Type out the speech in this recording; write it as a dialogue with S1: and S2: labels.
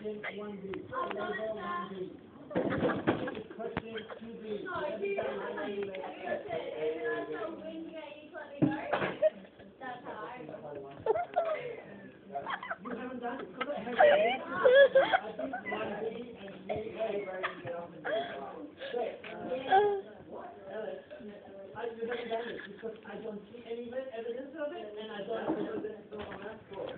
S1: Question 1B. Label 1B. Question 2B. You haven't done it. I think 1B and 3A. You haven't done it because I don't see any evidence of it, and I don't know whether this is on that score.